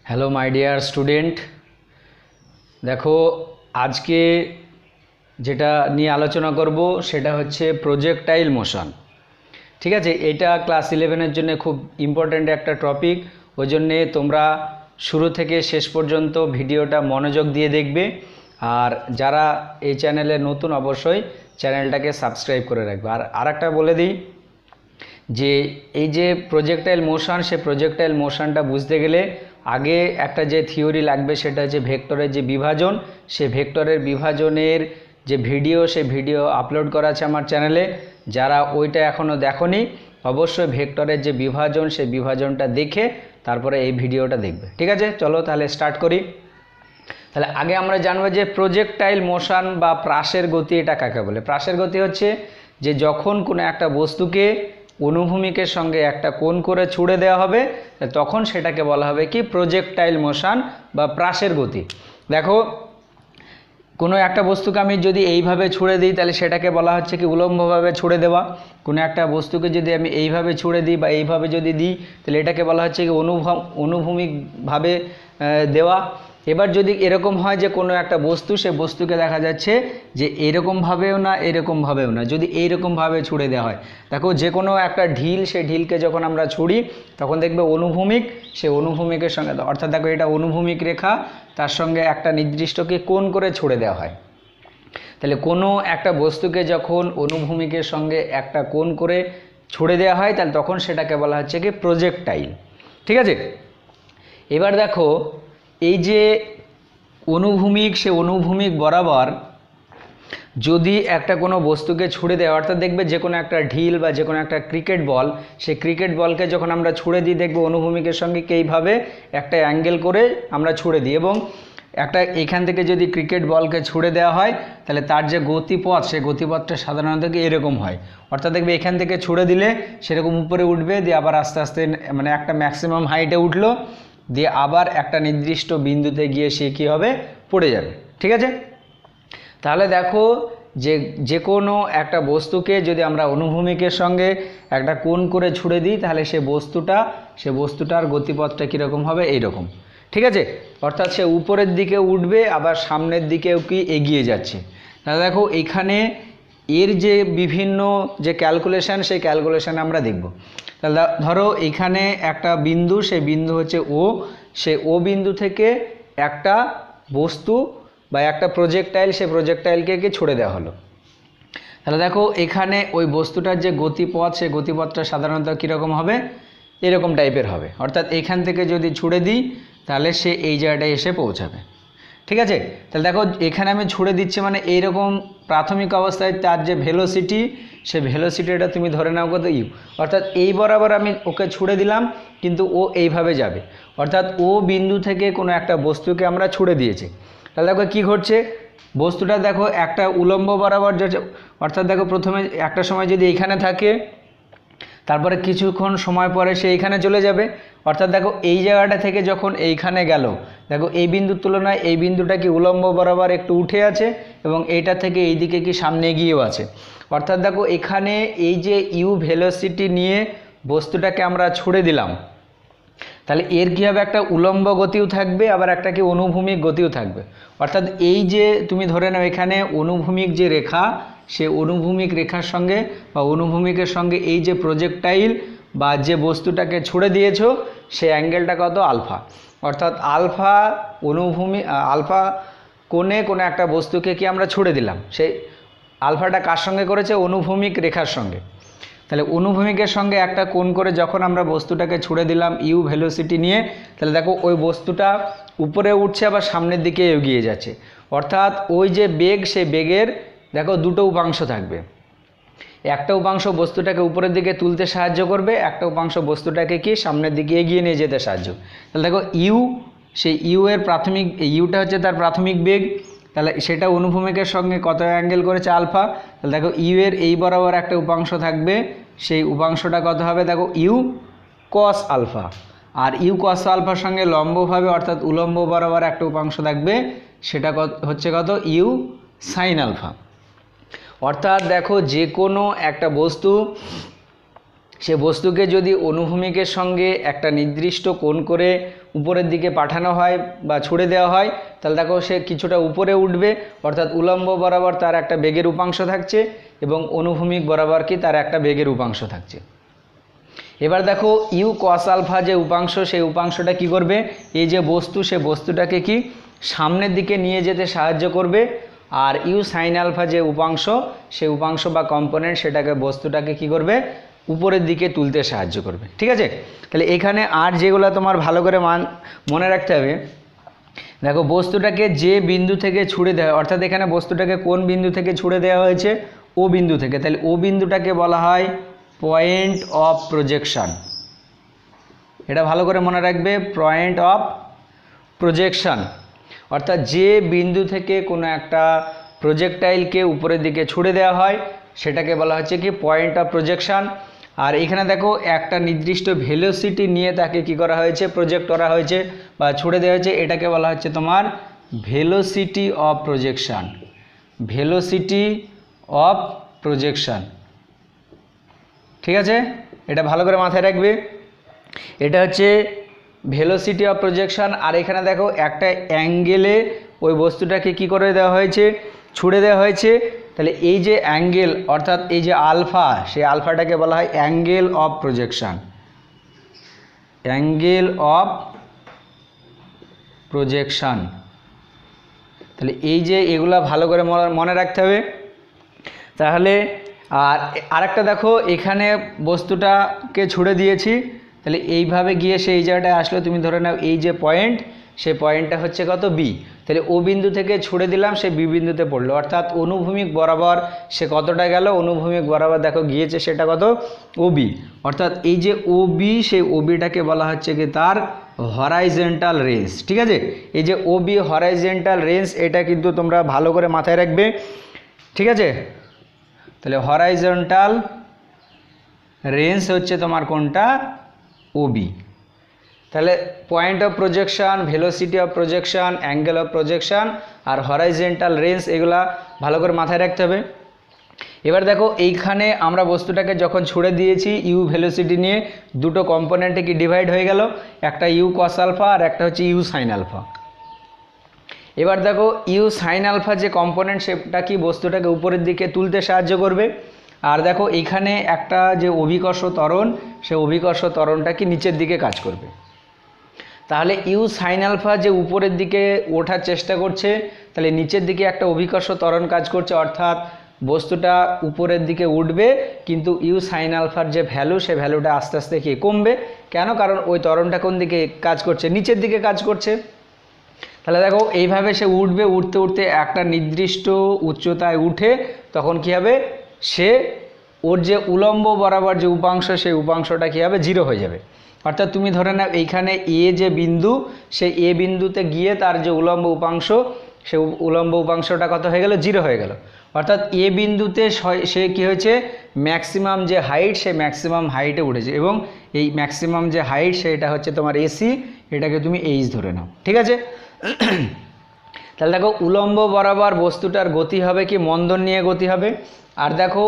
Hello my dear student, দেখো আজকে যেটা নিয়ে আলোচনা করব সেটা হচ্ছে প্রজেক্টাইল মোশন। ঠিক আছে, এটা ক্লাস 11-এর জন্য খুব ইম্পর্ট্যান্ট একটা টপিক। ওই জন্যে তোমরা শুরু থেকে শেষ পর্যন্ত ভিডিওটা মনোযোগ দিয়ে দেখবে। আর যারা এই চ্যানেলে নতুন অবশ্যই চ্যানেলটাকে সাবস্ক্রাইব করে রাখবে। আর আরেকটা বলে দিই যে এই যে প্রজেক্টাইল মোশন, সে প্রজেক্টাইল মোশনটা বুঝতে গেলে আগে একটা যে থিওরি লাগবে সেটা হচ্ছে ভেক্টরের যে বিভাজন। সে ভেক্টরের বিভাজনের যে ভিডিও, সে ভিডিও আপলোড করা আছে আমার চ্যানেলে। যারা ওইটা এখনও দেখোনি অবশ্যই ভেক্টরের যে বিভাজন, সেই বিভাজনটা দেখে তারপরে এই ভিডিওটা দেখবে। ঠিক আছে, চলো তাহলে স্টার্ট করি। তাহলে আগে আমরা জানবো যে প্রজেক্টাইল মোশন বা প্রাসের গতি এটা কাকে বলে। প্রাসের গতি হচ্ছে যে যখন কোনো একটা বস্তুকে অনুভূমিকের সঙ্গে একটা কোণ করে ছুড়ে দেওয়া হবে তখন সেটাকে বলা হবে কি প্রজেক্টাইল মোশন বা প্রাসের গতি। দেখো কোনো একটা বস্তুকে আমি যদি এইভাবে ছুড়ে দিই তাহলে সেটাকে বলা হচ্ছে কি উলম্বভাবে ছুড়ে দেওয়া। কোনো একটা বস্তুকে যদি আমি এইভাবে ছুড়ে দিই বা এইভাবে যদি দিই তাহলে এটাকে বলা হচ্ছে কি অনুভূমিকভাবে দেওয়া। এবার যদি এরকম হয় যে কোনো একটা বস্তু, সে বস্তুকে দেখা যাচ্ছে যে এরকমভাবেও না এরকমভাবেও না, যদি এইরকমভাবে ছুড়ে দেওয়া হয়, দেখো যে কোনো একটা ঢিল, সে ঢিলকে যখন আমরা ছুড়ি তখন দেখবে অনুভূমিক, সে অনুভূমিকের সঙ্গে, অর্থাৎ দেখো এটা অনুভূমিক রেখা, তার সঙ্গে একটা নির্দিষ্টকে কোণ করে ছুড়ে দেওয়া হয়। তাহলে কোনো একটা বস্তুকে যখন অনুভূমিকের সঙ্গে একটা কোণ করে ছুড়ে দেওয়া হয় তাহলে তখন সেটাকে বলা হচ্ছে কি প্রজেক্টাইল। ঠিক আছে, এবার দেখো এই যে অনুভূমিক, সে অনুভূমিক বরাবর যদি একটা কোনো বস্তুকে ছুড়ে দেয়, অর্থাৎ দেখবে যে কোনো একটা ঢিল বা যে কোনো একটা ক্রিকেট বল, সেই ক্রিকেট বলকে যখন আমরা ছুড়ে দিই দেখবে অনুভূমিকের সঙ্গে এইভাবে একটা অ্যাঙ্গেল করে আমরা ছুড়ে দিই। এবং একটা এখান থেকে যদি ক্রিকেট বলকে ছুড়ে দেওয়া হয় তাহলে তার যে গতিপথ, সেই গতিপথটা সাধারণত এরকম হয়। অর্থাৎ দেখবে এখান থেকে ছুড়ে দিলে সেরকম উপরে উঠবে, দিয়ে আবার আস্তে আস্তে মানে একটা ম্যাক্সিমাম হাইটে উঠলো, দিয়ে আবার একটা নির্দিষ্ট বিন্দুতে গিয়ে সে কী হবে, পড়ে যাবে। ঠিক আছে, তাহলে দেখো যে কোনো একটা বস্তুকে যদি আমরা অনুভূমিকের সঙ্গে একটা কোণ করে ছুড়ে দিই তাহলে সে বস্তুটার গতিপথটা কীরকম হবে, এইরকম। ঠিক আছে, অর্থাৎ সে উপরের দিকে উঠবে আবার সামনের দিকেও কি এগিয়ে যাচ্ছে। তাহলে দেখো এখানে এর যে বিভিন্ন যে ক্যালকুলেশান, সেই ক্যালকুলেশান আমরা দেখব। তাহলে ধরো এখানে একটা বিন্দু, সেই বিন্দু হচ্ছে ও, সেই ও বিন্দু থেকে একটা বস্তু বা একটা প্রজেক্টাইল, সে প্রজেক্টাইলকে কি ছুড়ে দেওয়া হলো। তাহলে দেখো এখানে ওই বস্তুটার যে গতিপথ, সেই গতিপথটা সাধারণত কীরকম হবে, এরকম টাইপের হবে। অর্থাৎ এখান থেকে যদি ছুড়ে দিই তাহলে সে এই জায়গাটায় এসে পৌঁছাবে। ঠিক আছে, তাহলে দেখো এখানে আমি ছুড়ে দিচ্ছি মানে এইরকম প্রাথমিক অবস্থায় তার যে ভেলোসিটি, সে ভেলোসিটিটা তুমি ধরে নাও কত ইউ, অর্থাৎ এই বরাবর আমি ওকে ছুড়ে দিলাম কিন্তু ও এইভাবে যাবে। অর্থাৎ ও বিন্দু থেকে কোনো একটা বস্তুকে আমরা ছুড়ে দিয়েছি। তাহলে দেখো কী ঘটছে, বস্তুটা দেখো একটা উলম্ব বরাবর যাচ্ছে। অর্থাৎ দেখো প্রথমে একটা সময় যদি এইখানে থাকে, তারপরে কিছুক্ষণ সময় পরে সে এইখানে চলে যাবে। অর্থাৎ দেখো এই জায়গাটা থেকে যখন এইখানে গেল, দেখো এই বিন্দুর তুলনায় এই বিন্দুটা কি উলম্ব বরাবর একটু উঠে আছে এবং এইটা থেকে এই দিকে কি সামনে গিয়েও আছে। অর্থাৎ দেখো এখানে এই যে ইউ ভেলোসিটি নিয়ে বস্তুটাকে আমরা ছুড়ে দিলাম, তাহলে এর কী হবে, একটা উলম্ব গতিও থাকবে আবার একটা কি অনুভূমিক গতিও থাকবে। অর্থাৎ এই যে তুমি ধরে নাও এখানে অনুভূমিক যে রেখা, সে অনুভূমিক রেখার সঙ্গে বা অনুভূমিকের সঙ্গে এই যে প্রজেক্টাইল বা যে বস্তুটাকে ছুড়ে দিয়েছো সে অ্যাঙ্গেলটা কত, আলফা। অর্থাৎ আলফা কোণে কোনো একটা বস্তুকে কি আমরা ছুড়ে দিলাম, সেই আলফাটা কার সঙ্গে করেছে, অনুভূমিক রেখার সঙ্গে। তাহলে অনুভূমিকের সঙ্গে একটা কোণ করে যখন আমরা বস্তুটাকে ছুড়ে দিলাম ইউ ভেলোসিটি নিয়ে, তাহলে দেখো ওই বস্তুটা উপরে উঠছে আবার সামনের দিকে এগিয়ে যাচ্ছে। অর্থাৎ ওই যে বেগ, সেই বেগের দেখো দুটো উপাংশ থাকবে। একটা উপাংশ বস্তুটাকে উপরের দিকে তুলতে সাহায্য করবে, একটা উপাংশ বস্তুটাকে কি সামনের দিকে এগিয়ে নিয়ে যেতে সাহায্য। তাহলে দেখো ইউ, সেই ইউ এর প্রাথমিক, ইউটা হচ্ছে তার প্রাথমিক বেগ, তাহলে সেটা অনুভূমিকের সঙ্গে কত অ্যাঙ্গেল করেছে, আলফা। তাহলে দেখো ইউ এর এই বরাবর একটা উপাংশ থাকবে, সেই উপাংশটা কত হবে, দেখো ইউ কস আলফা। আর ইউ কস আলফার সঙ্গে লম্বভাবে অর্থাৎ উলম্ব বরাবর একটা উপাংশ থাকবে, সেটা হচ্ছে কত, ইউ সাইন আলফা। অর্থাৎ দেখো যে কোনো একটা বস্তু সে বস্তুকে যদি অনুভূমিকের সঙ্গে একটা নির্দিষ্ট কোণ করে উপরের দিকে পাঠানো হয় বা ছুড়ে দেওয়া হয়, তাহলে দেখো সে কিছুটা উপরে উঠবে, অর্থাৎ উলম্ব বরাবর তার একটা বেগের উপাংশ থাকছে এবং অনুভূমিক বরাবর কি তার একটা বেগের উপাংশ থাকছে। এবার দেখো ইউ কস আলফা যে উপাংশ, সেই উপাংশটা কি করবে, এই যে বস্তু সে বস্তুটাকে কি সামনের দিকে নিয়ে যেতে সাহায্য করবে, আর ইউ সাইন আলফা যে উপাংশ, সেই উপাংশ বা কম্পোনেন্ট সেটাকে বস্তুটাকে কি করবে, উপরের দিকে তুলতে সাহায্য করবে। ঠিক আছে, তাহলে এখানে আর যেগুলো তোমার ভালো করে মনে রাখতে হবে, দেখো বস্তুটাকে যে বিন্দু থেকে ছুড়ে দেওয়া, অর্থাৎ এখানে বস্তুটাকে কোন বিন্দু থেকে ছুড়ে দেওয়া হয়েছে, ও বিন্দু থেকে, তাহলে ও বিন্দুটাকে বলা হয় পয়েন্ট অফ প্রজেকশন। এটা ভালো করে মনে রাখবে, পয়েন্ট অফ প্রজেকশন, অর্থাৎ যে বিন্দু থেকে কোনো একটা প্রজেক্টাইলকে উপরের দিকে ছুড়ে দেওয়া হয় সেটাকে বলা হচ্ছে কি পয়েন্ট অফ প্রজেকশন। আর এখানে দেখো একটা নির্দিষ্ট ভেলোসিটি নিয়ে তাকে কি করা হয়েছে, প্রজেক্ট করা হয়েছে বা ছুড়ে দেওয়া হয়েছে, এটাকে বলা হচ্ছে তোমার velocity of projection. Velocity of projection, ঠিক আছে, এটা ভালো করে মাথায় রাখবে, এটা হচ্ছে ভেলোসিটি অফ প্রজেকশন। আর এখানে দেখো একটা অ্যাঙ্গেলে ওই বস্তুটাকে কি করে দেওয়া হয়েছে, ছুড়ে দেওয়া হয়েছে, তাহলে এই যে অ্যাঙ্গেল অর্থাৎ এই যে আলফা, সেই আলফাটাকে বলা হয় angle of projection. Angle of projection, তাহলে এই যে এগুলা ভালো করে মনে রাখতে হবে। তাহলে আর আরেকটা দেখো, এখানে বস্তুটাকে ছুড়ে দিয়েছি, তাহলে এইভাবে গিয়ে সেই জায়গাটায় আসলে তুমি ধরে নাও এই যে পয়েন্ট, সেই পয়েন্টটা হচ্ছে কত, বি, তাহলে ও বিন্দু থেকে ছুড়ে দিলাম, সে বি বিন্দুতে পড়লো, অর্থাৎ অনুভূমিক বরাবর সে কতটা গেল, অনুভূমিক বরাবর দেখো গিয়েছে সেটা কত, ও বি, অর্থাৎ এই যে ও বি, সেই ও বিটাকে বলা হচ্ছে কি তার হরাইজেন্টাল রেঞ্জ। ঠিক আছে, এই যে ও বি হরাইজেন্টাল রেঞ্জ, এটা কিন্তু তোমরা ভালো করে মাথায় রাখবে। ঠিক আছে, তাহলে হরাইজন্টাল রেঞ্জ হচ্ছে তোমার কোনটা, ওবি। তাহলে point of projection, velocity of projection, angle of projection আর হরাইজন্টাল রেঞ্জ, এগুলা ভালো করে মাথায় রাখতে হবে। এবার দেখো এইখানে আমরা বস্তুটাকে যখন ছুড়ে দিয়েছি ইউ ভেলোসিটি নিয়ে, দুটো কম্পোনেন্টে কি ডিভাইড হয়ে গেল, একটা ইউ কস আলফা আর একটা হচ্ছে ইউ সাইন আলফা। এবার দেখো ইউ সাইন আলফা যে কম্পোনেন্ট, সেটা কি বস্তুটাকে উপরের দিকে তুলতে সাহায্য করবে, আর দেখো এখানে একটা যে অভিকর্ষ ত্বরণ, সে অভিকর্ষ ত্বরণটা কি নিচের দিকে কাজ করবে। তাহলে ইউ সাইন আলফা যে উপরের দিকে ওঠার চেষ্টা করছে, তাহলে নিচের দিকে একটা অভিকর্ষ ত্বরণ কাজ করছে, অর্থাৎ বস্তুটা উপরের দিকে উঠবে, কিন্তু ইউ সাইন আলফার যে ভ্যালু, সে ভ্যালুটা আস্তে আস্তে কি কমবে। কেন, কারণ ওই ত্বরণটা কোন দিকে কাজ করছে, নিচের দিকে কাজ করছে। তাহলে দেখো এইভাবে সে উঠবে, উঠতে উঠতে একটা নির্দিষ্ট উচ্চতায় উঠে তখন কি হবে, সে ওর যে উলম্ব বরাবর যে উপাংশ, সেই উপাংশটা কী হবে, জিরো হয়ে যাবে। অর্থাৎ তুমি ধরে নাও এইখানে এ যে বিন্দু, সেই এ বিন্দুতে গিয়ে তার যে উলম্ব উপাংশ, সে উলম্ব উপাংশটা কত হয়ে গেল, জিরো হয়ে গেল। অর্থাৎ এ বিন্দুতে সে কী হয়েছে, ম্যাক্সিমাম যে হাইট, সে ম্যাক্সিমাম হাইটে উঠেছে, এবং এই ম্যাক্সিমাম যে হাইট সেটা হচ্ছে তোমার এসি, এটাকে তুমি এইচ ধরে নাও। ঠিক আছে, তাহলে দেখো উলম্ব বরাবর বস্তুটার গতি হবে কি, মন্দন নিয়ে গতি হবে। আর দেখো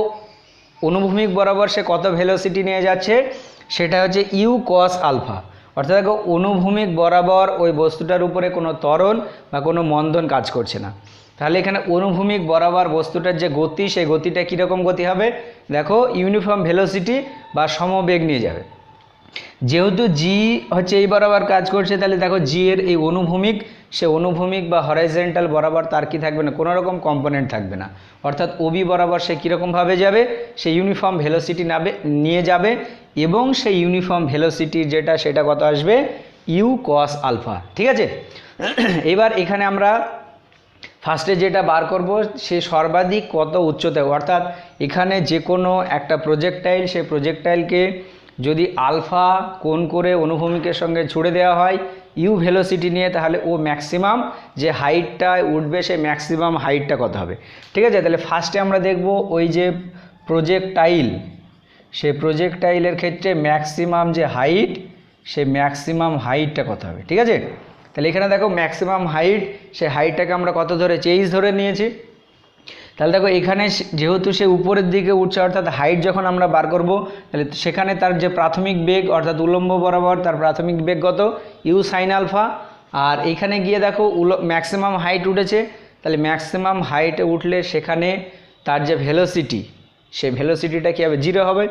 অনুভূমিক বরাবর সে কত ভেলোসিটি নিয়ে যাচ্ছে, সেটা হচ্ছে ইউ কস আলফা। অর্থাৎ দেখো অনুভূমিক বরাবর ওই বস্তুটার উপরে কোনো ত্বরণ বা কোনো মন্দন কাজ করছে না। তাহলে এখানে অনুভূমিক বরাবর বস্তুটার যে গতি, সেই গতিটা কীরকম গতি হবে, দেখো ইউনিফর্ম ভেলোসিটি বা সমবেগ নিয়ে যাবে। যেহেতু জি হচ্ছে এই বরাবর কাজ করছে, তাহলে দেখো জি এর এই অনুভূমিক, সে অনুভূমিক বা হরাইজন্টাল বরাবর তার কি থাকবে না, কোনো রকম কম্পোনেন্ট থাকবে না। অর্থাৎ ওবি বরাবর সে কীরকমভাবে যাবে, সে ইউনিফর্ম ভেলোসিটি নিয়ে যাবে, এবং সেই ইউনিফর্ম ভেলোসিটি যেটা, সেটা কত আসবে, ইউ কস আলফা। ঠিক আছে, এবার এখানে আমরা ফার্স্টে যেটা বার করব, সে সর্বাধিক কত উচ্চতায়, অর্থাৎ এখানে যে কোনো একটা প্রজেক্টাইল, সেই প্রজেক্টাইলকে যদি আলফা কোণ করে অনুভূমিকের সঙ্গে ছুড়ে দেওয়া হয় ইউ ভেলোসিটি নিয়ে, তাহলে ও ম্যাক্সিমাম যে হাইটটায় উঠবে, সেই ম্যাক্সিমাম হাইটটা কত হবে। ঠিক আছে, তাহলে ফার্স্টে আমরা দেখব ওই যে প্রজেক্টাইল, সেই প্রজেক্টাইলের ক্ষেত্রে ম্যাক্সিমাম যে হাইট, সেই ম্যাক্সিমাম হাইটটা কত হবে। ঠিক আছে, তাহলে এখানে দেখো ম্যাক্সিমাম হাইট, সেই হাইটটাকে আমরা কত ধরেছি, এইচ ধরে নিয়েছি। তাহলে দেখো এখানে যেহেতু সে উপরের দিকে উঠছে, অর্থাৎ হাইট যখন আমরা বার করব, তাহলে সেখানে তার যে প্রাথমিক বেগ অর্থাৎ উলম্ব বরাবর তার প্রাথমিক বেগ কত, ইউ সাইন আলফা। আর এখানে গিয়ে দেখো ম্যাক্সিমাম হাইট উঠেছে, তাহলে ম্যাক্সিমাম হাইটে উঠলে সেখানে তার যে ভেলোসিটি, সেই ভেলোসিটিটা কী হবে, 0 হবে।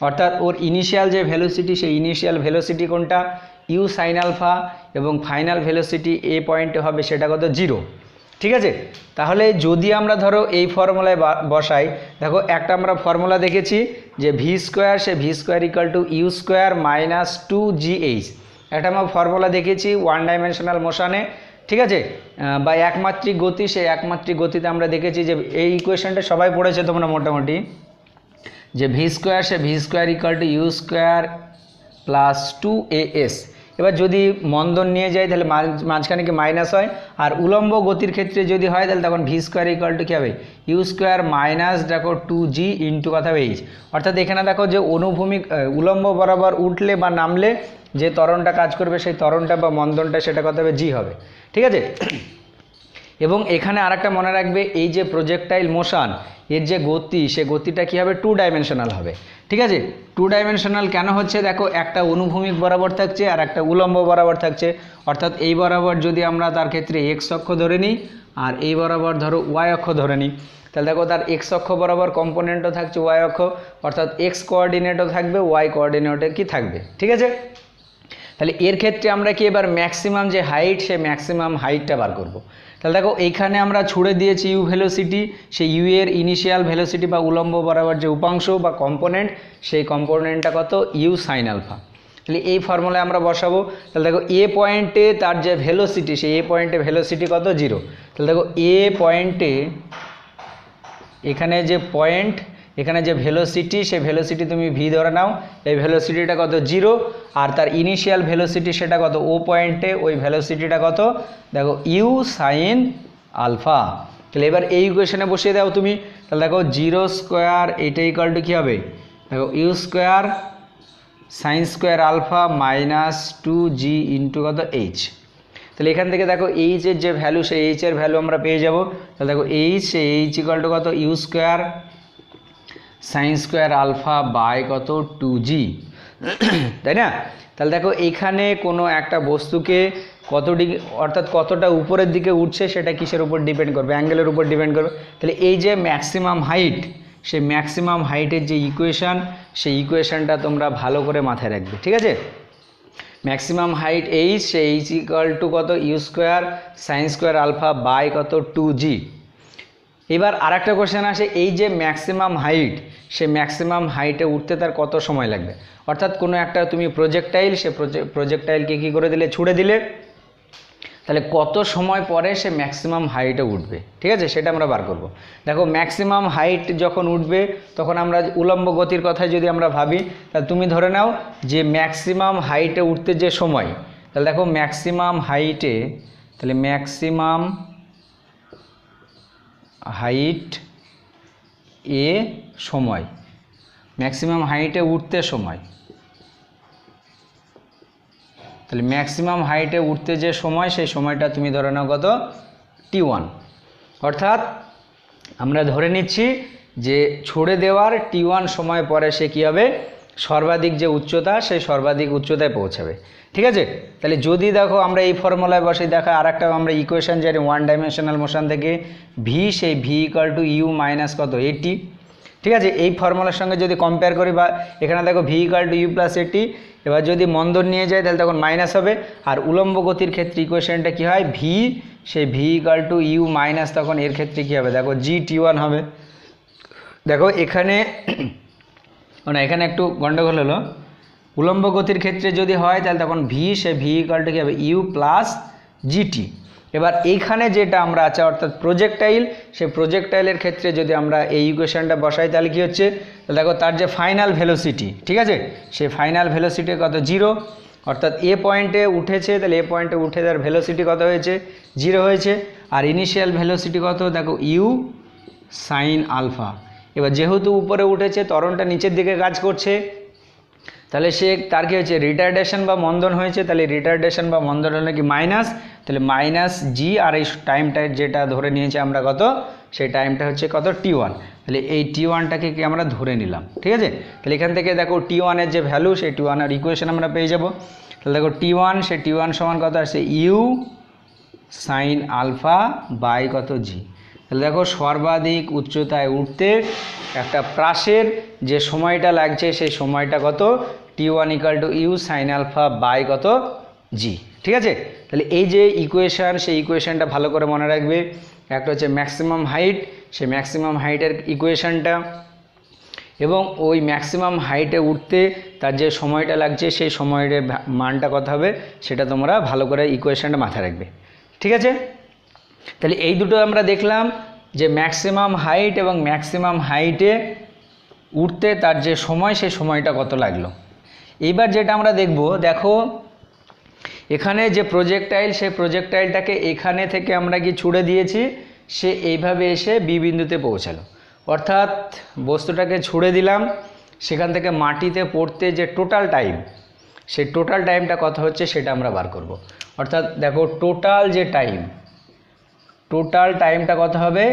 অর্থাৎ ওর ইনিশিয়াল যে ভেলোসিটি, সেই ইনিশিয়াল ভেলোসিটি কোনটা, ইউ সাইন আলফা, এবং ফাইনাল ভেলোসিটি এ পয়েন্টে হবে সেটা কত, 0। ঠিক আছে, তাহলে যদি আমরা ধরো এই ফর্মুলায় বসাই, দেখো একটা আমরা ফর্মুলা দেখেছি যে ভি স্কোয়ার, সে v square equal to u square minus 2gh, একটা আমরা ফর্মুলা দেখেছি ওয়ান ডাইমেনশনাল মোশনে। ঠিক আছে, বা একমাত্রিক গতি, সেই একমাত্রিক গতিতে আমরা দেখেছি যে এই ইকুয়েশনটা সবাই পড়েছে তোমরা মোটামুটি, যে ভি স্কোয়ার, সে v square equal to u square plus 2as। এবার যদি মন্দন নিয়ে যাই তাহলে মাঝখানে কি মাইনাস হয়, আর উলম্ব গতির ক্ষেত্রে যদি হয় তাহলে তখন ভি স্কোয়ার ইকুয়াল টু কী হবে, ইউ স্কোয়ার মাইনাস দেখো 2g ইন্টু কথা এইচ। অর্থাৎ এখানে দেখো যে অনুভূমিক উলম্ব বরাবর উঠলে বা নামলে যে ত্বরণটা কাজ করবে, সেই ত্বরণটা বা মন্দনটা সেটা কত হবে, জি হবে। ঠিক আছে, এবং এখানে আরেকটা মনে রাখবে, এই যে প্রজেক্টাইল মোশন, এর যে গতি, সে গতিটা কী হবে, 2 ডাইমেনশনাল হবে। ঠিক আছে, 2 ডাইমেনশনাল কেন হচ্ছে, দেখো একটা অনুভূমিক বরাবর থাকছে আর একটা উলম্ব বরাবর থাকছে। অর্থাৎ এই বরাবর যদি আমরা তার ক্ষেত্রে এক্স অক্ষ ধরে নিই, আর এই বরাবর ধরো ওয়াই অক্ষ ধরে নিই, তাহলে দেখো তার এক্স অক্ষ বরাবর কম্পোনেন্টও থাকছে ওয়াই অক্ষ, অর্থাৎ এক্স কোঅর্ডিনেটও থাকবে, ওয়াই কোঅর্ডিনেটে কি থাকবে। ঠিক আছে, তাহলে এর ক্ষেত্রে আমরা কি এবার ম্যাক্সিমাম যে হাইট, সে ম্যাক্সিমাম হাইটটা বার করব। তাহলে দেখো এইখানে আমরা ছুড়ে দিয়েছি ইউ ভেলোসিটি, সেই ইউ এর ইনিশিয়াল ভেলোসিটি বা উলম্ব বরাবর যে উপাংশ বা কম্পোনেন্ট, সেই কম্পোনেন্টটা কত, ইউ সাইন আলফা। তাহলে এই ফর্মুলায় আমরা বসাবো। তাহলে দেখো এ পয়েন্টে তার যে ভেলোসিটি, সেই এ পয়েন্টে ভেলোসিটি কত, 0। তাহলে দেখো এ পয়েন্টে এখানে যে পয়েন্ট, এখানে যে ভেলোসিটি, সেই ভেলোসিটি তুমি ভি ধরে নাও, এই ভেলোসিটিটা কত, 0। আর তার ইনিশিয়াল ভেলোসিটি সেটা কত, ও পয়েন্টে ওই ভেলোসিটিটা কত, দেখো ইউ সাইন আলফা। তাহলে এবার এই ইকুয়েশনে বসিয়ে দাও তুমি। তাহলে দেখো 0 স্কোয়ার এটা ইকুয়াল টু কী হবে, দেখো u square sine square alpha minus 2g into কত, এইচ। তাহলে এখান থেকে দেখো এইচের যে ভ্যালু, সেই এইচের ভ্যালু আমরা পেয়ে যাব। তাহলে দেখো এইচ, সেই এইচ ইকুয়াল টু কত, u square sine square alpha by কত, 2g, তাই না। তাহলে দেখো এইখানে কোনো একটা বস্তুকে কত ডিগ্রি অর্থাৎ কতটা উপরের দিকে উঠছে, সেটা কিসের উপর ডিপেন্ড করবে, অ্যাঙ্গেলের উপর ডিপেন্ড করবে। তাহলে এই যে ম্যাক্সিমাম হাইট, সেই ম্যাক্সিমাম হাইটের যে ইকুয়েশান, সেই ইকুয়েশানটা তোমরা ভালো করে মাথায় রাখবে। ঠিক আছে, ম্যাক্সিমাম হাইট এইচ, সেই এইচ ইকুয়াল টু কত, u square sine square alpha by কত, 2g। এবার আরেকটা কোশ্চেন আসে, এই যে ম্যাক্সিমাম হাইট, সে ম্যাক্সিমাম হাইটে উঠতে তার কত সময় লাগবে। অর্থাৎ কোনো একটা তুমি প্রজেক্টাইল, সে প্রজেক্টাইলকে কী করে দিলে, ছুড়ে দিলে, তাহলে কত সময় পরে সে ম্যাক্সিমাম হাইটে উঠবে। ঠিক আছে, সেটা আমরা বার করব। দেখো ম্যাক্সিমাম হাইট যখন উঠবে, তখন আমরা উলম্ব গতির কথায় যদি আমরা ভাবি, তাহলে তুমি ধরে নাও যে ম্যাক্সিমাম হাইটে উঠতে যে সময়, তাহলে দেখো ম্যাক্সিমাম হাইটে, তাহলে ম্যাক্সিমাম হাইট এ সময়, ম্যাক্সিমাম হাইটে উঠতে সময়, তাহলে ম্যাক্সিমাম হাইটে উঠতে যে সময়, সেই সময়টা তুমি ধরে নাও কত, t1। অর্থাৎ আমরা ধরে নিচ্ছি যে ছুড়ে দেওয়ার t1 সময় পরে সে কী হবে, সর্বাধিক যে উচ্চতা, সেই সর্বাধিক উচ্চতায় পৌঁছাবে। ঠিক আছে, তাহলে যদি দেখো আমরা এই ফর্মুলায় বসে, দেখো আর একটা আমরা ইকুয়েশন জানি ওয়ান ডাইমেনশনাল মোশন থেকে, ভি, সেই v equal to u minus কত, 80। ঠিক আছে, এই ফর্মুলার সঙ্গে যদি কম্পেয়ার করি, বা এখানে দেখো v equal to u plus 80, এবার যদি মন্দন নিয়ে যায় তাহলে তখন মাইনাস হবে। আর উলম্ব গতির ক্ষেত্রে ইকুয়েশনটা কী হয়, ভি, সেই v equal to u minus, তখন এর ক্ষেত্রে কী হবে, দেখো জি t1 হবে। দেখো এখানে না, এখানে একটু গন্ডগোল হলো, উলম্ব গতির ক্ষেত্রে যদি হয় তাহলে তখন ভি, সে ভি ইকুয়াল টু কী হবে, ইউ প্লাস জিটি। এবার এইখানে যেটা আমরা আছে অর্থাৎ প্রজেক্টাইল, সেই প্রজেক্টাইলের ক্ষেত্রে যদি আমরা এই ইকুয়েশনটা বসাই তাহলে কী হচ্ছে, দেখো তার যে ফাইনাল ভেলোসিটি, ঠিক আছে, সেই ফাইনাল ভেলোসিটি কত, 0। অর্থাৎ এ পয়েন্টে উঠেছে, তাহলে এ পয়েন্টে উঠে তার ভেলোসিটি কত হয়েছে, 0 হয়েছে। আর ইনিশিয়াল ভেলোসিটি কত, দেখো ইউ সাইন আলফা। এবার যেহেতু উপরে উঠেছে, ত্বরণটা নিচের দিকে কাজ করছে, তাহলে সে তার কী হয়েছে, রিটার্ডেশন বা মন্দন হয়েছে। তাহলে রিটার্ডেশন বা মন্দন হলে কি মাইনাস, তাহলে মাইনাস জি, আর এই টাইমটা যেটা ধরে নিয়েছে আমরা কত, সেই টাইমটা হচ্ছে কত T1। তাহলে এই T1টাকে কি আমরা ধরে নিলাম, ঠিক আছে। তাহলে এখান থেকে দেখো T1 এর যে ভ্যালু সেই T1 এর ইকুয়েশন আমরা পেয়ে যাব। তাহলে দেখো T1 সেই T1 সমান কত আসছে ইউ সাইন আলফা বাই কত জি। তাহলে দেখো সর্বাধিক উচ্চতায় উঠতে একটা প্রাসের যে সময়টা লাগছে সেই সময়টা কত T1 = you sine alpha by কত জি, ঠিক আছে। তাহলে এই যে ইকুয়েশান সেই ইকুয়েশানটা ভালো করে মনে রাখবে। একটা হচ্ছে ম্যাক্সিমাম হাইট, সেই ম্যাক্সিমাম হাইটের ইকুয়েশানটা, এবং ওই ম্যাক্সিমাম হাইটে উঠতে তার যে সময়টা লাগছে সেই সময়ের মানটা কত হবে সেটা তোমরা ভালো করে ইকুয়েশানটা মাথায় রাখবে, ঠিক আছে। তাহলে এই দুটো আমরা দেখলাম যে ম্যাক্সিমাম হাইট এবং ম্যাক্সিমাম হাইটে উঠতে তার যে সময় সেই সময়টা কত লাগলো। এইবার যেটা আমরা দেখব, দেখো এখানে যে প্রজেক্টাইল সেই প্রজেক্টাইলটাকে এখানে থেকে আমরা কি ছুড়ে দিয়েছি, সে এইভাবে এসে বি বিন্দুতে পৌঁছালো। অর্থাৎ বস্তুটাকে ছুড়ে দিলাম, সেখান থেকে মাটিতে পড়তে যে টোটাল টাইম সেই টোটাল টাইমটা কত হচ্ছে সেটা আমরা বার করব। অর্থাৎ দেখো টোটাল যে টোটাল টাইমটা কত হবে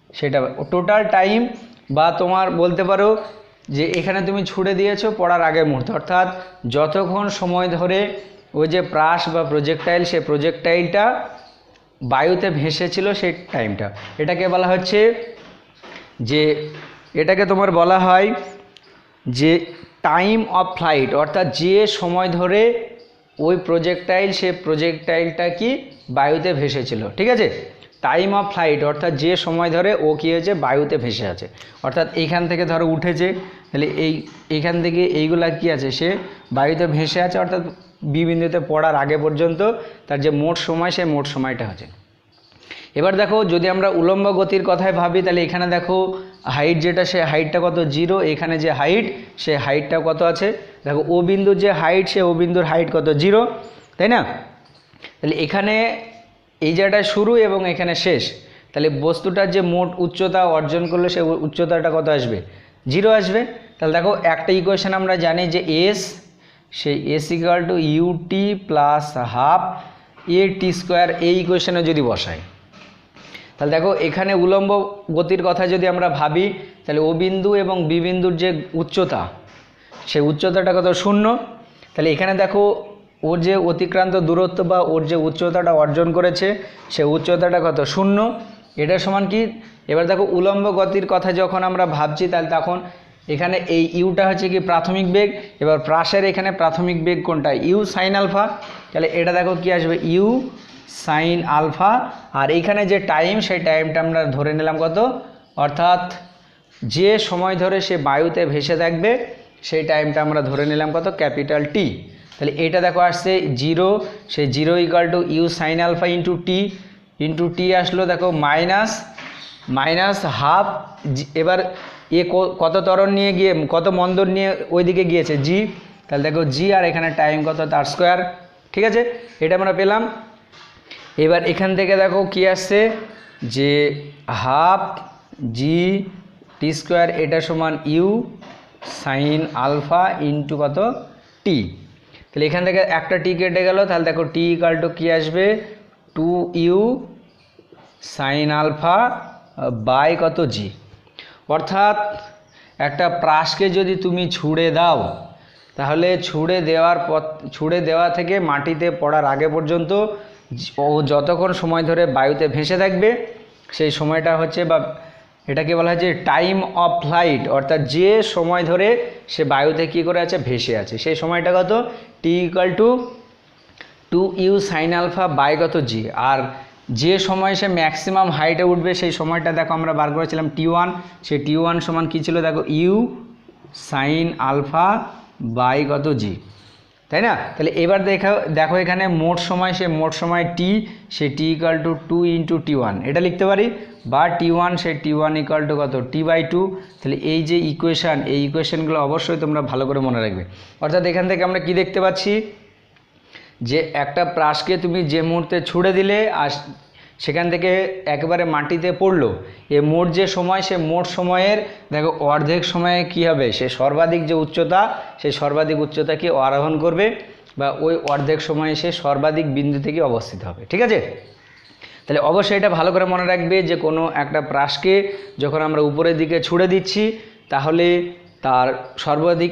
সেটা, টোটাল টাইম বা তোমার বলতে পারো যে এখানে তুমি ছুড়ে দিয়েছো পড়ার আগের মুহূর্তে, অর্থাৎ যতক্ষণ সময় ধরে ওই যে প্রাস বা প্রজেক্টাইল সেই প্রজেক্টাইলটা বায়ুতে ভেসেছিল সেই টাইমটা, এটাকে বলা হচ্ছে যে এটাকে তোমার বলা হয় যে টাইম অফ ফ্লাইট। অর্থাৎ যে সময় ধরে ওই প্রজেক্টাইল সে প্রজেক্টাইলটা কি বায়ুতে ভেসেছিল, ঠিক আছে। টাইম অফ ফ্লাইট অর্থাৎ যে সময় ধরে ও কী হয়েছে বায়ুতে ভেসে আছে। অর্থাৎ এইখান থেকে ধরো উঠেছে, তাহলে এইখান থেকে এইগুলা কি আছে সে বায়ুতে ভেসে আছে, অর্থাৎ বি বিন্দুতে পড়ার আগে পর্যন্ত তার যে মোট সময় সেই মোট সময়টা হচ্ছে। এবার দেখো যদি আমরা উলম্ব গতির কথায় ভাবি, তাহলে এখানে দেখো হাইট যেটা সে হাইটটা কত 0, এখানে যে হাইট সে হাইটটা কত আছে, দেখো ও বিন্দুর যে হাইট সে ও বিন্দুর হাইট কত 0, তাই না। তাহলে এখানে এই জায়গাটায় শুরু এবং এখানে শেষ, তাহলে বস্তুটার যে মোট উচ্চতা অর্জন করলে সে উচ্চতাটা কত আসবে 0 আসবে। তাহলে দেখো একটা ইকুয়েশন আমরা জানি যে এস, সেই S = UT plus half AT², এই ইকুয়েশনে যদি বসাই তাহলে দেখো এখানে উলম্ব গতির কথা যদি আমরা ভাবি, তাহলে ও বিন্দু এবং বি বিন্দুর যে উচ্চতা সেই উচ্চতাটা কত 0। তাহলে এখানে দেখো ওর যে অতিক্রান্ত দূরত্ব বা ওর যে উচ্চতাটা অর্জন করেছে সে উচ্চতাটা কত 0, এটা সমান কি। এবার দেখো উলম্ব গতির কথা যখন আমরা ভাবছি তাহলে তখন এখানে এই ইউটা হচ্ছে কি প্রাথমিক বেগ, এবার প্রাসের এখানে প্রাথমিক বেগ কোনটা ইউ সাইন আলফা, তাহলে এটা দেখো কি আসবে ইউ সাইন আলফা। আর এইখানে যে টাইম সেই টাইমটা আমরা ধরে নিলাম কত, অর্থাৎ যে সময় ধরে সে বায়ুতে ভেসে থাকবে সেই টাইমটা আমরা ধরে নিলাম কত ক্যাপিটাল টি। তাহলে এটা দেখো আসছে 0, সেই 0 = you sine alpha into T আসলো দেখো মাইনাস হাফ। এবার এ কত ত্বরণ নিয়ে গিয়ে কত মন্দন নিয়ে ওইদিকে গিয়েছে জি, তাহলে দেখো জি আর এখানে টাইম কত তার স্কোয়ার, ঠিক আছে, এটা আমরা পেলাম। এবার এখান থেকে দেখো কি আসছে যে হাফ GT², এটা সমান ইউ সাইন আলফা ইন্টু কত টি। তাহলে এখান থেকে একটা টি কেটে গেল, তাহলে দেখো টি = কি আসবে 2u সাইন আলফা বাই কত জি। অর্থাৎ একটা প্রাসকে যদি তুমি ছুঁড়ে দাও তাহলে ছুঁড়ে দেওয়া থেকে মাটিতে পড়ার আগে পর্যন্ত ও যতক্ষণ সময় ধরে বায়ুতে ভেসে থাকবে সেই সময়টা হচ্ছে, বা এটাকে বলা হয় যে টাইম অফ ফ্লাইট। অর্থাৎ যে সময় ধরে সে বায়ুতে কী করে আছে ভেসে আছে সেই সময়টা কত টি = 2u সাইন আলফা বাই কত জি। আর যে সময় সে ম্যাক্সিমাম হাইটে উঠবে সেই সময়টা দেখো আমরা বার করেছিলাম T1, সেই T1 সমান কী ছিল দেখো ইউ সাইন আলফা বাই কত জি, তাই না। তাহলে এবার দেখো এখানে মোট সময় সে মোট সময় টি, সে টি = 2 × T1 এটা লিখতে পারি, বা T1 সে T1 = কত T/2। তাহলে এই যে ইকুয়েশান এই ইকুয়েশানগুলো অবশ্যই তোমরা ভালো করে মনে রাখবে। অর্থাৎ এখান থেকে আমরা কি দেখতে পাচ্ছি যে একটা প্রাসকে তুমি যে মুহূর্তে ছুঁড়ে দিলে আর সেখান থেকে একেবারে মাটিতে পড়লো, এ মোট যে সময় সে মোট সময়ের দেখো অর্ধেক সময়ে কি হবে সে সর্বাধিক যে উচ্চতা সেই সর্বাধিক উচ্চতাকে আরোহণ করবে, বা ওই অর্ধেক সময়ে সে সর্বাধিক বিন্দু থেকে অবস্থিত হবে, ঠিক আছে। তাহলে অবশ্যই এটা ভালো করে মনে রাখবে যে কোনো একটা ব্রাশকে যখন আমরা উপরের দিকে ছুঁড়ে দিচ্ছি তাহলে তার সর্বাধিক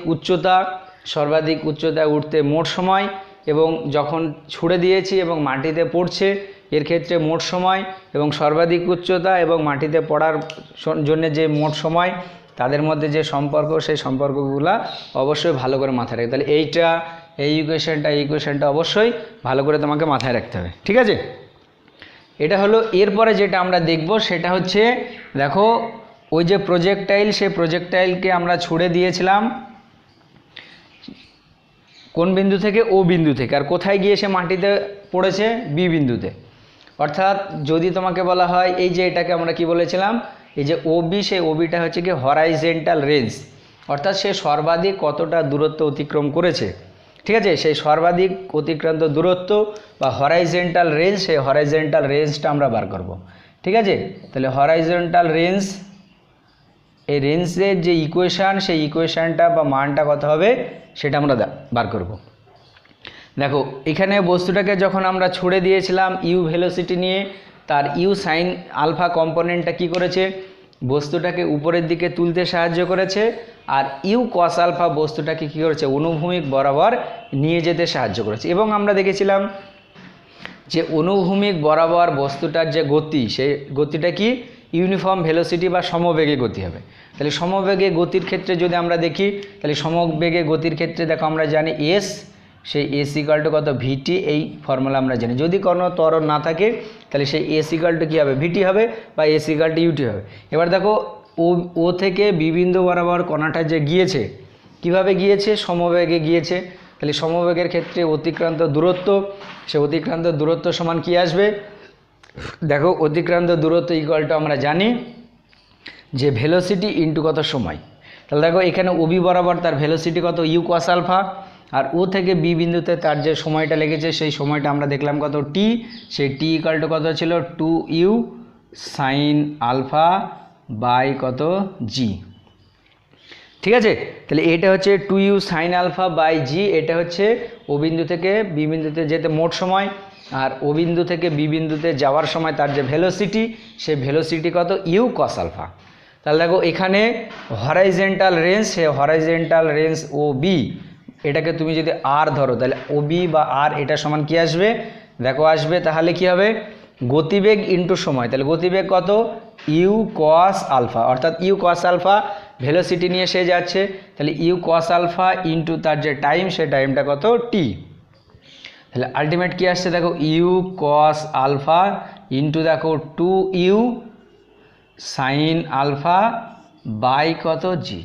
উচ্চতায় উঠতে মোট সময় এবং যখন ছুঁড়ে দিয়েছি এবং মাটিতে পড়ছে এর ক্ষেত্রে মোট সময় এবং সর্বাধিক উচ্চতা এবং মাটিতে পড়ার জন্য যে মোট সময় তাদের মধ্যে যে সম্পর্ক সেই সম্পর্কগুলো অবশ্যই ভালো করে মাথায় রাখতে। তাহলে এই ইকুয়েশনটা অবশ্যই ভালো করে তোমাকে মাথায় রাখতে হবে, ঠিক আছে। এটা হলো এরপরে যেটা আমরা দেখব সেটা হচ্ছে দেখো ওই যে প্রজেক্টাইল, সেই প্রজেক্টাইলকে আমরা ছুঁড়ে দিয়েছিলাম কোন বিন্দু থেকে? ও বিন্দু থেকে। আর কোথায় গিয়ে সে মাটিতে পড়েছে? বি বিন্দুতে। অর্থাৎ যদি তোমাকে বলা হয় এই যে এটাকে আমরা কি বলেছিলাম, এই যে ওবি, সেই ওবিটা হচ্ছে কি হরাইজেন্টাল রেঞ্জ, অর্থাৎ সে সর্বাধিক কতটা দূরত্ব অতিক্রম করেছে, ঠিক আছে। সেই সর্বাধিক অতিক্রান্ত দূরত্ব বা হরাইজেন্টাল রেঞ্জ, সেই হরাইজেন্টাল রেঞ্জটা আমরা বার করব, ঠিক আছে। তাহলে হরাইজেন্টাল রেঞ্জ, এই রেঞ্জের যে ইকুয়েশান, সেই ইকুয়েশানটা বা মানটা কত হবে সেটা আমরা বার করব। দেখো এখানে বস্তুটাকে যখন আমরা ছুড়ে দিয়েছিলাম ইউ ভেলোসিটি নিয়ে, তার ইউ সাইন আলফা কম্পোনেন্টটা কি করেছে? বস্তুটাকে উপরের দিকে তুলতে সাহায্য করেছে। আর ইউ কস আলফা বস্তুটাকে কী করেছে? অনুভূমিক বরাবর নিয়ে যেতে সাহায্য করেছে। এবং আমরা দেখেছিলাম যে অনুভূমিক বরাবর বস্তুটার যে গতি, সেই গতিটা কি ইউনিফর্ম ভেলোসিটি বা সমবেগে গতি হবে। তাহলে সমবেগে গতির ক্ষেত্রে যদি আমরা দেখি, তাহলে সমবেগে গতির ক্ষেত্রে দেখো আমরা জানি এস, সেই এস ইকাল টু কত? ভিটি। এই ফর্মুলা আমরা জানি। যদি কোনো ত্বরণ না থাকে তাহলে সেই এস ইকাল টু কী হবে? ভিটি হবে, বা এস ইকাল টু ইউটি হবে। এবার দেখো ও থেকে বি বিন্দু বরাবর কণাটা যে গিয়েছে, কিভাবে গিয়েছে? সমবেগে গিয়েছে। তাহলে সমবেগের ক্ষেত্রে অতিক্রান্ত দূরত্ব, সে অতিক্রান্ত দূরত্ব সমান কি আসবে? দেখো অতিক্রান্ত দূরত্ব ইকুয়াল টু আমরা জানি যে ভেলোসিটি ইন্টু কত সময়। তাহলে দেখো এখানে ওবি বরাবর তার ভেলোসিটি কত? U cos alpha. আর ও থেকে বি বিন্দুতে তার যে সময়টা লেগেছে সেই সময়টা আমরা দেখলাম কত? টি। সেই টি ইকুয়াল টু কত ছিল? 2u সাইন আলফা বাই কত? জি, ঠিক আছে। তাহলে এটা হচ্ছে 2u sine alpha by G, এটা হচ্ছে ও বিন্দু থেকে বি বিন্দুতে যেতে মোট সময়। আর ও বিন্দু থেকে বি বিন্দুতে যাওয়ার সময় তার যে ভেলোসিটি, সে ভেলোসিটি কত? U cos alpha. তাহলে দেখো এখানে হরাইজেন্টাল রেঞ্জ, সে হরাইজেন্টাল রেঞ্জ ও বি, এটাকে তুমি যদি আর ধরো তাহলে ও বি বা আর এটা সমান কি আসবে? দেখো আসবে তাহলে কি হবে? গতিবেগ ইন্টু সময়। তাহলে গতিবেগ কত? ইউ কস আলফা, অর্থাৎ ইউ কস আলফা ভেলোসিটি নিয়ে সে যাচ্ছে, তাহলে ইউ কস আলফা ইন্টু তার যে টাইম, সে টাইমটা কত? টি। তাহলে আলটিমেট কি আসছে দেখো? ইউ কস আলফা ইন্টু দেখো 2u সাইন আলফা বাই কত? জি,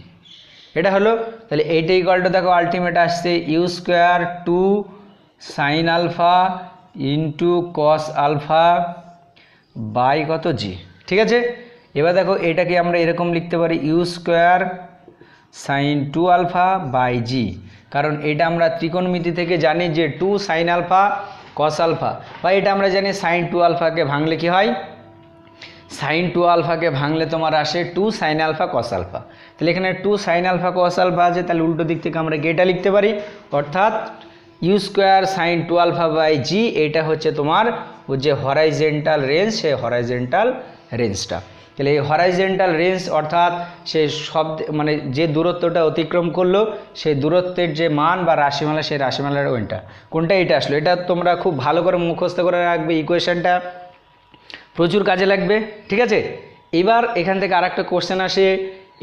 এটা হলো। তাহলে এইটা ইকুয়াল টু দেখো আলটিমেট আসছে u square 2 sine alpha into cos alpha by কত? জি, ঠিক আছে। এবার দেখো এটাকে আমরা এরকম লিখতে পারি U square sine 2 alpha by G, কারণ এটা আমরা ত্রিকোণমিতি থেকে জানি যে 2 সাইন আলফা কস আলফা, বা এটা আমরা জানি সাইন 2 আলফাকে ভাঙলে কি হয়? সাইন 2 আলফাকে ভাঙলে তোমার আসে 2 সাইন আলফা কস আলফা। তাহলে এখানে 2 সাইন আলফা কস আলফা আছে, তাহলে উল্টো দিক থেকে আমরা এটা লিখতে পারি, অর্থাৎ U square sine 2 alpha by G, এটা হচ্ছে তোমার যে হরাইজেন্টাল রেঞ্জ, সেই হরাইজেন্টাল রেঞ্জটা। তাহলে এই হরাইজেন্টাল রেঞ্জ অর্থাৎ সে সব মানে যে দূরত্বটা অতিক্রম করলো, সেই দূরত্বের যে মান বা রাশিমালা, সেই রাশিমালার ওইটা কোনটা? এটা আসলো। এটা তোমরা খুব ভালো করে মুখস্থ করে রাখবে, ইকুয়েশনটা প্রচুর কাজে লাগবে, ঠিক আছে। এবার এখান থেকে আরেকটা কোশ্চেন আসে,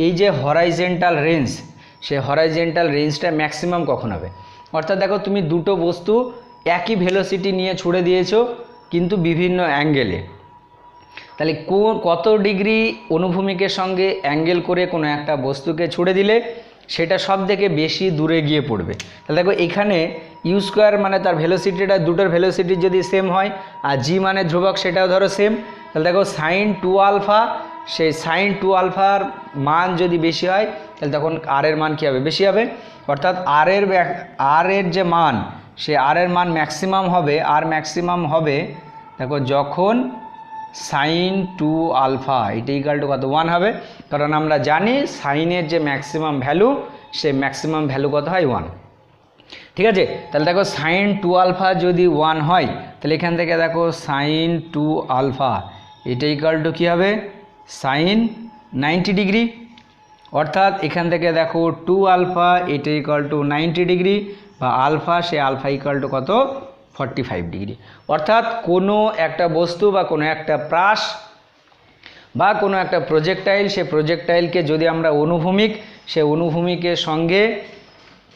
এই যে হরাইজেন্টাল রেঞ্জ, সেই হরাইজেন্টাল রেঞ্জটা ম্যাক্সিমাম কখন হবে? অর্থাৎ দেখো তুমি দুটো বস্তু একই ভেলোসিটি নিয়ে ছুড়ে দিয়েছো কিন্তু বিভিন্ন অ্যাঙ্গেলে, তাহলে কত ডিগ্রি অনুভূমিকের সঙ্গে অ্যাঙ্গেল করে কোনো একটা বস্তুকে ছুড়ে দিলে সেটা সব থেকে বেশি দূরে গিয়ে পড়বে। তাহলে দেখো এখানে ইউ স্কোয়ার মানে তার ভেলোসিটিটা, দুটোর ভেলোসিটি যদি সেম হয়, আর জি মানে ধ্রুবক, সেটাও ধরো সেম, তাহলে দেখো সাইন 2 আলফা, সেই সাইন 2 আলফার মান যদি বেশি হয় তাহলে তখন আর এর মান কী হবে? বেশি হবে। অর্থাৎ আর এর যে মান, সে আর এর মান ম্যাক্সিমাম হবে। আর ম্যাক্সিমাম হবে দেখো যখন সাইন 2 আলফা এটা ইকাল টু কত? 1 হবে, কারণ আমরা জানি সাইনের যে ম্যাক্সিমাম ভ্যালু, সে ম্যাক্সিমাম ভ্যালু কত হয়? 1। ঠিক আছে। তাহলে দেখো সাইন 2 আলফা যদি 1 হয় তাহলে এখান থেকে দেখো সাইন 2 আলফা এটা ইকুয়াল টু কী হবে সাইন 90 ডিগ্রি, অর্থাৎ এখান থেকে দেখো 2 আলফা এটা ইকুয়াল টু 90 ডিগ্রি বা আলফা, সে আলফা ইকুয়াল টু কত 45 ডিগ্রি। অর্থাৎ কোনো একটা বস্তু বা কোনো একটা প্রাস বা কোনো একটা প্রজেক্টাইল, সে প্রজেক্টাইলকে যদি আমরা অনুভূমিক, সে অনুভূমিকের সঙ্গে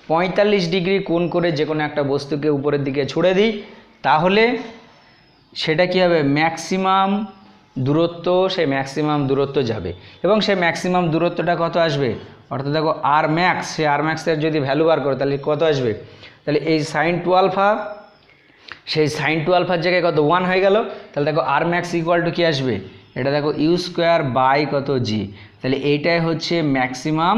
45 ডিগ্রি কোণ করে যে কোনো একটা বস্তুকে উপরের দিকে ছুড়ে দিই, তাহলে সেটা কী হবে ম্যাক্সিমাম দূরত্ব, সে ম্যাক্সিমাম দূরত্ব যাবে এবং সে ম্যাক্সিমাম দূরত্বটা কত আসবে, অর্থাৎ দেখো আর ম্যাক্স, সে আর ম্যাক্সের যদি ভ্যালু বার করো তাহলে কত আসবে, তাহলে এই সাইন 2 আলফা, সেই সাইন 2 আলফার জায়গায় কত 1 হয়ে গেল, তাহলে দেখো আর ম্যাক্স ইকুয়াল টু কী আসবে, এটা দেখো ইউ স্কোয়ার বাই কত জি, তাহলে এইটাই হচ্ছে ম্যাক্সিমাম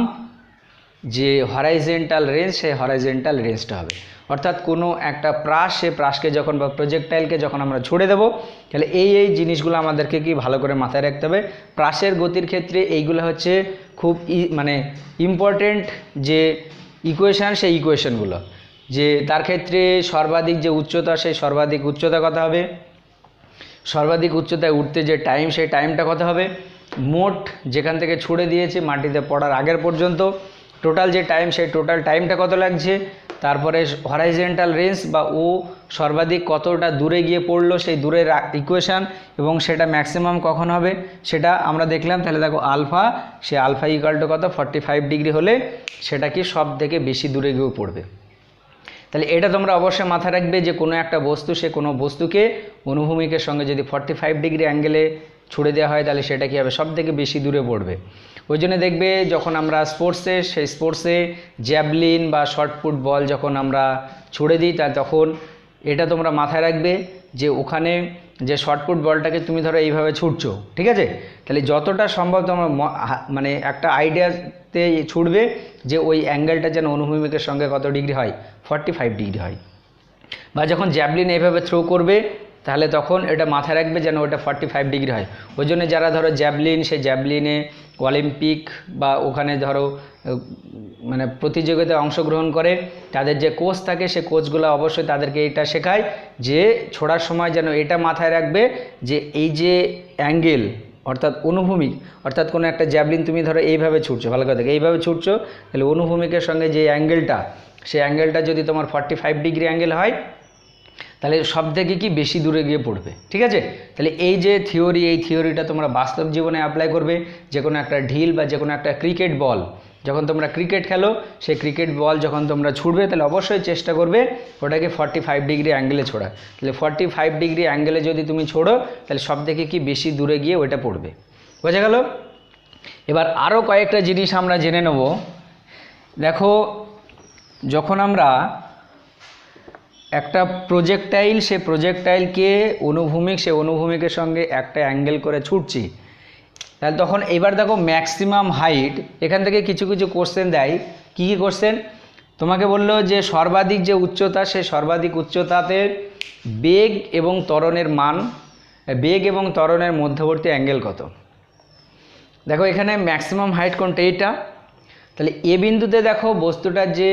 যে হরাইজেন্টাল রেঞ্জ, সেই হরাইজেন্টাল রেঞ্জটা হবে। অর্থাৎ কোনো একটা প্রাস, সে প্রাসকে যখন বা প্রজেক্টাইলকে যখন আমরা ছুড়ে দেবো তাহলে এই জিনিসগুলো আমাদেরকে কি ভালো করে মাথায় রাখতে হবে। প্রাসের গতির ক্ষেত্রে এইগুলো হচ্ছে খুব মানে ইম্পর্টেন্ট যে ইকুয়েশান, সেই ইকুয়েশানগুলো, যে তার ক্ষেত্রে সর্বাধিক যে উচ্চতা, সেই সর্বাধিক উচ্চতা কত হবে, সর্বাধিক উচ্চতায় উঠতে যে টাইম, সেই টাইমটা কত হবে, মোট যেখান থেকে ছুড়ে দিয়েছে মাটিতে পড়ার আগের পর্যন্ত টোটাল যে টাইম, সেই টোটাল টাইমটা কত লাগছে, তারপরে হরাইজেন্টাল রেঞ্জ বা ও সর্বাধিক কতটা দূরে গিয়ে পড়লো সেই দূরের ইকুয়েশান, এবং সেটা ম্যাক্সিমাম কখন হবে সেটা আমরা দেখলাম। তাহলে দেখো আলফা, সে আলফা ইকুয়াল টু কত 45 ডিগ্রি হলে সেটা কি সব থেকে বেশি দূরে গিয়ে পড়বে। তাহলে এটা তোমরা অবশ্যই মাথায় রাখবে যে কোনো একটা বস্তু, সে কোনো বস্তুকে অনুভূমিকের সঙ্গে যদি 45 ডিগ্রি অ্যাঙ্গেলে ছুড়ে দেওয়া হয় তাহলে সেটা কী হবে সব থেকে বেশি দূরে পড়বে। ওই জন্য দেখবে যখন আমরা স্পোর্টসে, সেই স্পোর্টসে জ্যাভলিন বা শর্টপুট বল যখন আমরা ছুড়ে দিই তা তখন এটা তোমরা মাথায় রাখবে যে ওখানে যে শর্টপুট বলটাকে তুমি ধরো এইভাবে ছুটছো, ঠিক আছে, তাহলে যতটা সম্ভব তোমার মানে একটা আইডিয়াতে ছুটবে যে ওই অ্যাঙ্গেলটা যেন অনুভূমিকের সঙ্গে কত ডিগ্রি হয় 45 ডিগ্রি হয়। বা যখন জ্যাভলিন এইভাবে থ্রো করবে তাহলে তখন এটা মাথায় রাখবে যেন ওটা 45 ডিগ্রি হয়। ওই জন্য যারা ধরো জ্যাভলিন, সেই জ্যাভলিনে অলিম্পিক বা ওখানে ধরো মানে প্রতিযোগিতায় অংশগ্রহণ করে তাদের যে কোচ থাকে, সে কোচগুলো অবশ্যই তাদেরকে এটা শেখায় যে ছোড়ার সময় যেন এটা মাথায় রাখবে যে এই যে অ্যাঙ্গেল অর্থাৎ অনুভূমিক, অর্থাৎ কোনো একটা জ্যাভলিন তুমি ধরো এইভাবে ছুটছো, ভালো কথা এইভাবে ছুটছো, তাহলে অনুভূমিকের সঙ্গে যে অ্যাঙ্গেলটা, সেই অ্যাঙ্গেলটা যদি তোমার 45 ডিগ্রি অ্যাঙ্গেল হয় তাহলে সব থেকে কি বেশি দূরে গিয়ে পড়বে, ঠিক আছে। তাহলে এই যে থিওরি, এই থিওরিটা তোমরা বাস্তব জীবনে অ্যাপ্লাই করবে। যে কোনো একটা ঢিল বা যে কোনো একটা ক্রিকেট বল, যখন তোমরা ক্রিকেট খেলো, সেই ক্রিকেট বল যখন তোমরা ছুটবে তাহলে অবশ্যই চেষ্টা করবে ওটাকে 45 ডিগ্রি অ্যাঙ্গেলে ছোড়া। তাহলে 45 ডিগ্রি অ্যাঙ্গেলে যদি তুমি ছোড়ো তাহলে সব থেকে কি বেশি দূরে গিয়ে ওইটা পড়বে, বোঝা গেল। এবার আরও কয়েকটা জিনিস আমরা জেনে নেব। দেখো যখন আমরা একটা প্রজেক্টাইল, সে প্রজেক্টাইলকে অনুভূমিক, সে অনুভূমিকের সঙ্গে একটা অ্যাঙ্গেল করে ছুটছি, তাহলে তখন এবার দেখো ম্যাক্সিমাম হাইট, এখান থেকে কিছু কিছু কোশ্চেন দেয়। কী কী কোশ্চেন তোমাকে বললো যে সর্বাধিক যে উচ্চতা, সে সর্বাধিক উচ্চতাতে বেগ এবং ত্বরণের মান, বেগ এবং ত্বরণের মধ্যবর্তী অ্যাঙ্গেল কত। দেখো এখানে ম্যাক্সিমাম হাইট কোনটা, এইটা। তাহলে এ বিন্দুতে দেখো বস্তুটার যে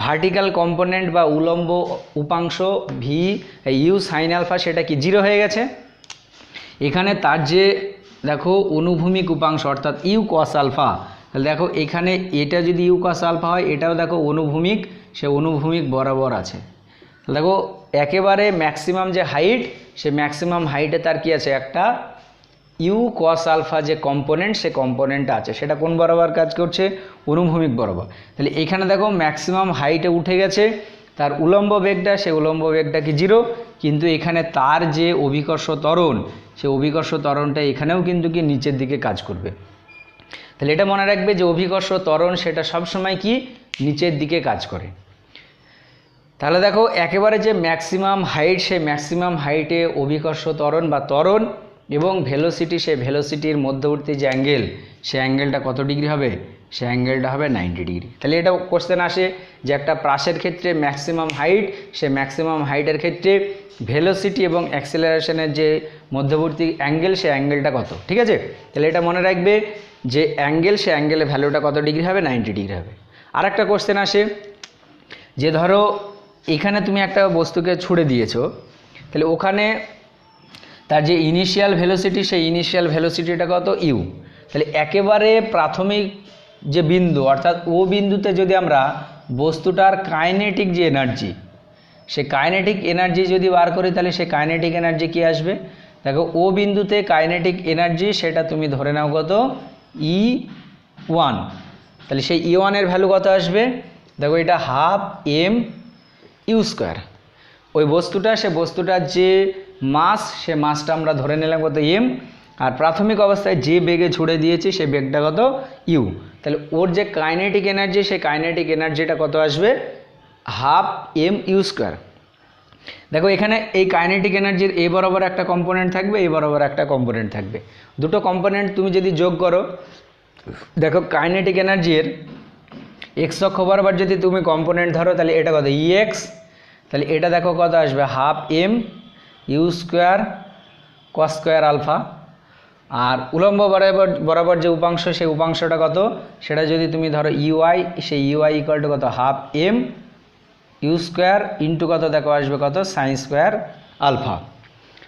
ভার্টিক্যাল কম্পোনেন্ট বা উলম্ব উপাংশ ভি ইউ সাইন আলফা সেটা কি 0 হয়ে গেছে। এখানে তার যে দেখো অনুভূমিক উপাংশ অর্থাৎ ইউ কস আলফা, তাহলে দেখো এখানে এটা যদি ইউ কস আলফা হয় এটাও দেখো অনুভূমিক, সে অনুভূমিক বরাবর আছে। দেখো একেবারে ম্যাক্সিমাম যে হাইট, সে ম্যাক্সিমাম হাইটে তার কি আছে একটা ইউ কস আলফা যে কম্পোনেন্ট, সে কম্পোনেন্টটা আছে, সেটা কোন বরাবর কাজ করছে অনুভূমিক বরাবর। তাহলে এখানে দেখো ম্যাক্সিমাম হাইটে উঠে গেছে, তার উলম্ব বেগটা, সে উলম্ব বেগটা কি 0, কিন্তু এখানে তার যে অভিকর্ষ ত্বরণ, সে অভিকর্ষ ত্বরণটা এখানেও কিন্তু কি নিচের দিকে কাজ করবে। তাহলে এটা মনে রাখবে যে অভিকর্ষ ত্বরণ সেটা সবসময় কি নিচের দিকে কাজ করে। তাহলে দেখো একেবারে যে ম্যাক্সিমাম হাইট, সেই ম্যাক্সিমাম হাইটে অভিকর্ষ ত্বরণ বা ত্বরণ এবং ভেলোসিটি, সেই ভেলোসিটির মধ্যবর্তী যে অ্যাঙ্গেল, সে অ্যাঙ্গেলটা কত ডিগ্রি হবে, সে অ্যাঙ্গেলটা হবে 90 ডিগ্রি। তাহলে এটা কোশ্চেন আসে যে একটা প্রাসের ক্ষেত্রে ম্যাক্সিমাম হাইট, সে ম্যাক্সিমাম হাইটের ক্ষেত্রে ভেলোসিটি এবং অ্যাক্সেলারেশনের যে মধ্যবর্তী অ্যাঙ্গেল, সে অ্যাঙ্গেলটা কত, ঠিক আছে। তাহলে এটা মনে রাখবে যে অ্যাঙ্গেল, সে অ্যাঙ্গেলের ভ্যালুটা কত ডিগ্রি হবে 90 ডিগ্রি হবে। আর একটা কোশ্চেন আসে যে ধরো এখানে তুমি একটা বস্তুকে ছুড়ে দিয়েছো, তাহলে ওখানে তার যে ইনিশিয়াল ভেলোসিটি সেই ইনিশিয়াল ভেলোসিটিটা কত ইউ। তাহলে একেবারে প্রাথমিক যে বিন্দু অর্থাৎ ও বিন্দুতে যদি আমরা বস্তুটার কাইনেটিক যে এনার্জি, সেই কাইনেটিক এনার্জি যদি বার করি তাহলে সেই কাইনেটিক এনার্জি কি আসবে? দেখো ও বিন্দুতে কাইনেটিক এনার্জি সেটা তুমি ধরে নাও কত E1। তাহলে সেই E1 এর ভ্যালু কত আসবে? দেখো এটা হাফ এম ইউ স্কোয়ার। ওই বস্তুটা সে বস্তুটার যে মাস সে মাসটা আমরা ধরে নিলাম কত এম, আর প্রাথমিক অবস্থায় যে বেগে ছুড়ে দিয়েছি সেই বেগটা কত ইউ। তাহলে ওর যে কাইনেটিক এনার্জি সেই কাইনেটিক এনার্জিটা কত আসবে? Half M U square. দেখো এখানে এই কাইনেটিক এনার্জির এ বরাবর একটা কম্পোনেন্ট থাকবে, এ বরাবর একটা কম্পোনেন্ট থাকবে। দুটো কম্পোনেন্ট তুমি যদি যোগ করো, দেখো কাইনেটিক এনার্জির এক্স অক্ষ বরাবর যদি তুমি কম্পোনেন্ট ধরো তাহলে এটা কত ইএক্স। তাহলে এটা দেখো কত আসবে half M U square cos square alpha. আর উলম্ব বরাবর যে উপাংশ সেই উপাংশটা কত, সেটা যদি তুমি ধরো ইউআই, সেই ইউআই ইকুয়াল টু কত half M U square into কত দেখো আসবে কত সাইন স্কোয়ার আলফা।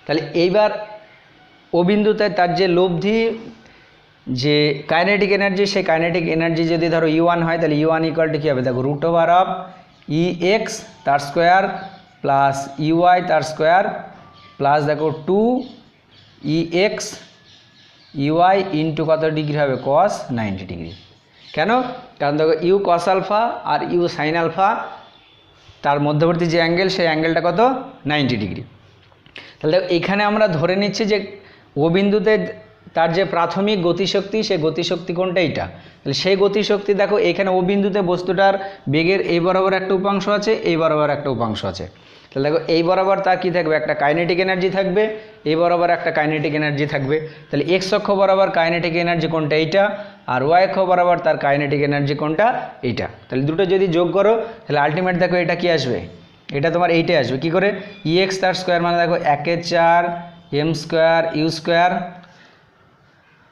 তাহলে এইবার ও বিন্দুতে তার যে লব্ধি যে কাইনেটিক এনার্জি সেই কাইনেটিক এনার্জি যদি ধরো ইউ1 হয় তাহলে ইউ1 ইকুয়াল টু কী হবে? দেখো root over of E X তার স্কোয়ার প্লাস ইউআই তার স্কোয়ার প্লাস দেখো 2 ই এক্স ইউআই ইন্টু কত ডিগ্রি হবে? Cos 90 degree. কেন? কারণ দেখো ইউ কস আলফা আর ইউ সাইন আলফা, তার মধ্যবর্তী যে অ্যাঙ্গেল সেই অ্যাঙ্গেলটা কত 90 ডিগ্রি। তাহলে এখানে আমরা ধরে নিচ্ছি যে ও বিন্দুতে তার যে প্রাথমিক গতিশক্তি সেই গতিশক্তি কোনটা? এইটা। তাহলে সেই গতিশক্তি দেখো এখানে ও বিন্দুতে বস্তুটার বেগের এই বরাবর একটা উপাংশ আছে, এই বরাবর একটা উপাংশ আছে। তাহলে দেখো এই বরাবর তার কী থাকবে? একটা কাইনেটিক এনার্জি থাকবে, এই বরাবর একটা কাইনেটিক এনার্জি থাকবে। তাহলে এক্স অক্ষ বরাবর কাইনেটিক এনার্জি কোনটা? এইটা। আর ওয়াই অক্ষ বরাবর তার কাইনেটিক এনার্জি কোনটা? এইটা। তাহলে দুটো যদি যোগ করো তাহলে আলটিমেট দেখো এটা কি আসবে? এটা তোমার এইটাই আসবে। কী করে? ই এক্স তার স্কোয়ার মানে দেখো 1/4 এম স্কোয়ার ইউ স্কোয়ার,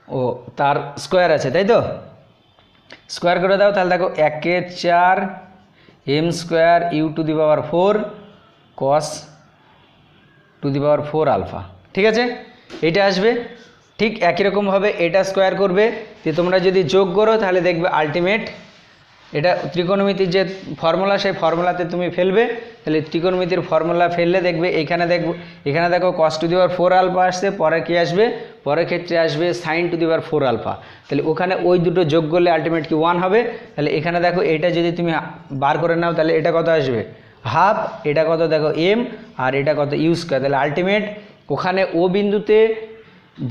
ও তার স্কোয়ার আছে তাই তো, স্কোয়ার করে দাও। তাহলে দেখো 1/4 m square u to the power 4 cos to the power 4 alpha. ঠিক আছে, এটা আসবে। ঠিক একই রকমভাবে এটা স্কোয়ার করবে, যে তোমরা যদি যোগ করো তাহলে দেখবে আলটিমেট এটা ত্রিকোণমিতির যে ফর্মুলা সেই ফর্মুলাতে তুমি ফেলবে। তাহলে ত্রিকোণমিতির ফর্মুলা ফেললে দেখবে এখানে দেখো কস টু দি পাওয়ার 4 আলফা আসছে, পরে কি আসবে? পরের ক্ষেত্রে আসবে sine to the power 4 alpha. তাহলে ওখানে ওই দুটো যোগ করলে আলটিমেট কি 1 হবে। তাহলে এখানে দেখো এটা যদি তুমি বার করে নাও তাহলে এটা কত আসবে? হাফ। এটা কত দেখো এম, আর এটা কত ইউ স্কোয়ার। তাহলে আলটিমেট ওখানে ও বিন্দুতে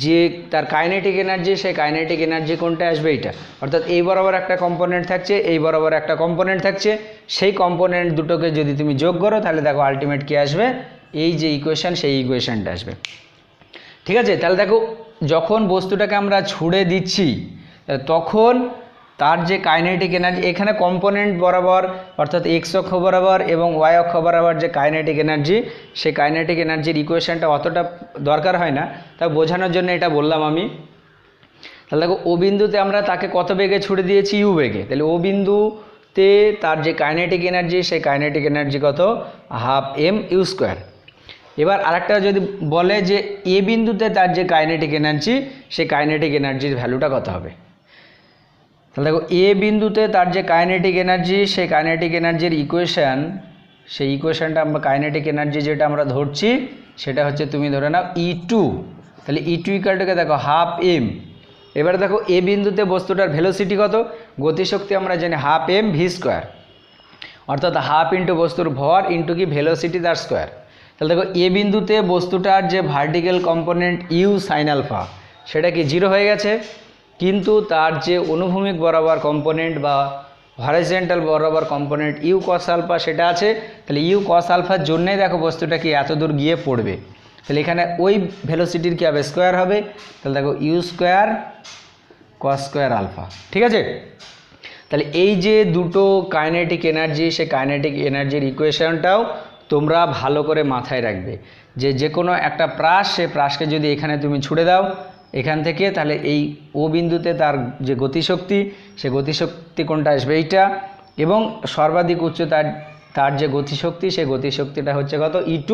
যে তার কাইনেটিক এনার্জি সেই কাইনেটিক এনার্জি কোনটা আসবে? এইটা। অর্থাৎ এই বরাবর একটা কম্পোনেন্ট থাকছে, এই বরাবর একটা কম্পোনেন্ট থাকছে, সেই কম্পোনেন্ট দুটোকে যদি তুমি যোগ করো তাহলে দেখো আলটিমেট কি আসবে? এই যে ইকুয়েশান সেই ইকুয়েশানটা আসবে। ঠিক আছে, তাহলে দেখো যখন বস্তুটাকে আমরা ছুড়ে দিচ্ছি তখন তার যে কাইনেটিক এনার্জি এখানে কম্পোনেন্ট বরাবর অর্থাৎ এক্স অক্ষ বরাবর এবং ওয়াই অক্ষ বরাবর যে কাইনেটিক এনার্জি সেই কাইনেটিক এনার্জির ইকুয়েশনটা অতটা দরকার হয় না, তা বোঝানোর জন্য এটা বললাম আমি। তাহলে দেখো ও বিন্দুতে আমরা তাকে কত বেগে ছুড়ে দিয়েছি? ইউ বেগে। তাহলে ও বিন্দুতে তার যে কাইনেটিক এনার্জি সেই কাইনেটিক এনার্জি কত? Half M U square. এবার আরেকটা যদি বলে যে এ বিন্দুতে তার যে কাইনেটিক এনার্জি সেই কাইনেটিক এনার্জির ভ্যালুটা কত হবে? তাহলে দেখো এ বিন্দুতে তার যে কাইনেটিক এনার্জি সেই কাইনেটিক এনার্জির ইকুয়েশান, সেই ইকুয়েশানটা আমরা কাইনেটিক এনার্জি যেটা আমরা ধরছি সেটা হচ্ছে তুমি ধরে নাও E2। তাহলে E2 ইকুয়ালটাকে দেখো হাফ এম। এবার দেখো এ বিন্দুতে বস্তুটার ভেলোসিটি কত? গতিশক্তি আমরা জানি হাফ এম ভি স্কোয়ার, অর্থাৎ হাফ ইন্টু বস্তুর ভর ইন্টু কি ভেলোসিটি তার স্কোয়ার। তাহলে দেখো এ বিন্দুতে বস্তুটার যে vertical component u sine alpha সেটা কি 0 হয়ে গেছে, কিন্তু তার যে অনুভূমিক বরাবর কম্পোনেন্ট বা হরাইজন্টাল বরাবর কম্পোনেন্ট ইউ কস আলফা সেটা আছে। তাহলে ইউ কস আলফার জন্যই দেখো বস্তুটা কি এত দূর গিয়ে পড়বে। তাহলে এখানে ওই ভেলোসিটির কী হবে? স্কোয়ার হবে। তাহলে দেখো u square cos square alpha. ঠিক আছে, তাহলে এই যে দুটো কাইনেটিক এনার্জি সেই কাইনেটিক এনার্জির ইকুয়েশনটাও তোমরা ভালো করে মাথায় রাখবে, যে কোনো একটা প্রাস সে প্রাসকে যদি এখানে তুমি ছুড়ে দাও এখান থেকে, তাহলে এই ও বিন্দুতে তার যে গতিশক্তি সে গতিশক্তি কোনটা আসবে? এইটা। এবং সর্বাধিক উচ্চতার তার যে গতিশক্তি সেই গতিশক্তিটা হচ্ছে কত E2,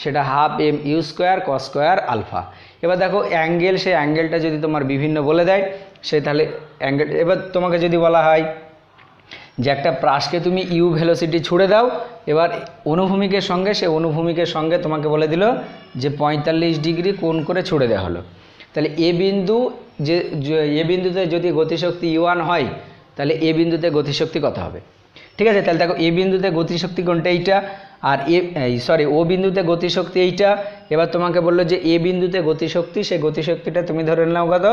সেটা half M U square cos square alpha. এবার দেখো অ্যাঙ্গেল, সেই অ্যাঙ্গেলটা যদি তোমার বিভিন্ন বলে দেয় সে তাহলে অ্যাঙ্গেল, এবার তোমাকে যদি বলা হয় যে একটা প্রাসকে তুমি ইউ ভেলোসিটি ছুড়ে দাও, এবার অনুভূমিকের সঙ্গে, সে অনুভূমিকের সঙ্গে তোমাকে বলে দিল যে 45 ডিগ্রি কোণ করে ছুড়ে দেওয়া হলো, তাহলে এ বিন্দু যে এ বিন্দুতে যদি গতিশক্তি E1 হয় তাহলে এ বিন্দুতে গতিশক্তি কত হবে? ঠিক আছে, তাহলে দেখো এ বিন্দুতে গতিশক্তি কোনটা? এইটা। আর ও বিন্দুতে গতিশক্তি এইটা। এবার তোমাকে বললো যে এ বিন্দুতে গতিশক্তি, সেই গতিশক্তিটা তুমি ধরে নিলাম কত?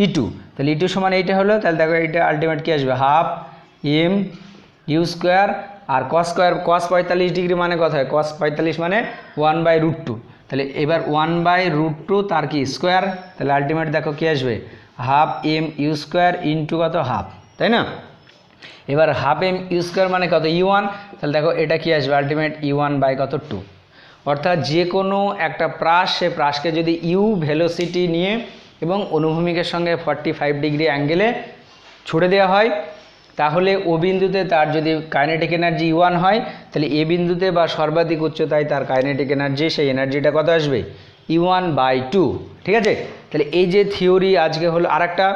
E2, তাহলে E2 সমান এইটা হলো। তাহলে দেখো এইটা আলটিমেট কি আসবে? হাফ এম ইউ স্কোয়ার আর কস স্কোয়ার, কস 45 ডিগ্রি মানে কত হয়? কস 45 মানে 1/√2, তাহলে এবার 1/√2 তার কি স্কোয়ার, তাহলে আলটিমেট দেখো কি আসবে? Half M U square into কত? হাফ, তাই না? এবার হাফ এম ইউ স্কোয়ার মানে কত? E1, তাহলে দেখো এটা কি আসবে? Ultimate E1/2। অর্থাৎ যে কোনো একটা প্রাস, সে প্রাসকে যদি ইউ ভেলোসিটি নিয়ে এবং অনুভূমিকের সঙ্গে 45 ডিগ্রি অ্যাঙ্গেলে ছুড়ে দেওয়া হয়, তাহলে ও বিন্দুতে তার যদি কাইনেটিক এনার্জি E1 হয়, তাহলে এ বিন্দুতে বা সর্বাধিক উচ্চতায় তার কাইনেটিক এনার্জি, সেই এনার্জিটা কত আসবে? E1/2। ঠিক আছে, তাহলে এই যে থিওরি আজকে হলো, আরেকটা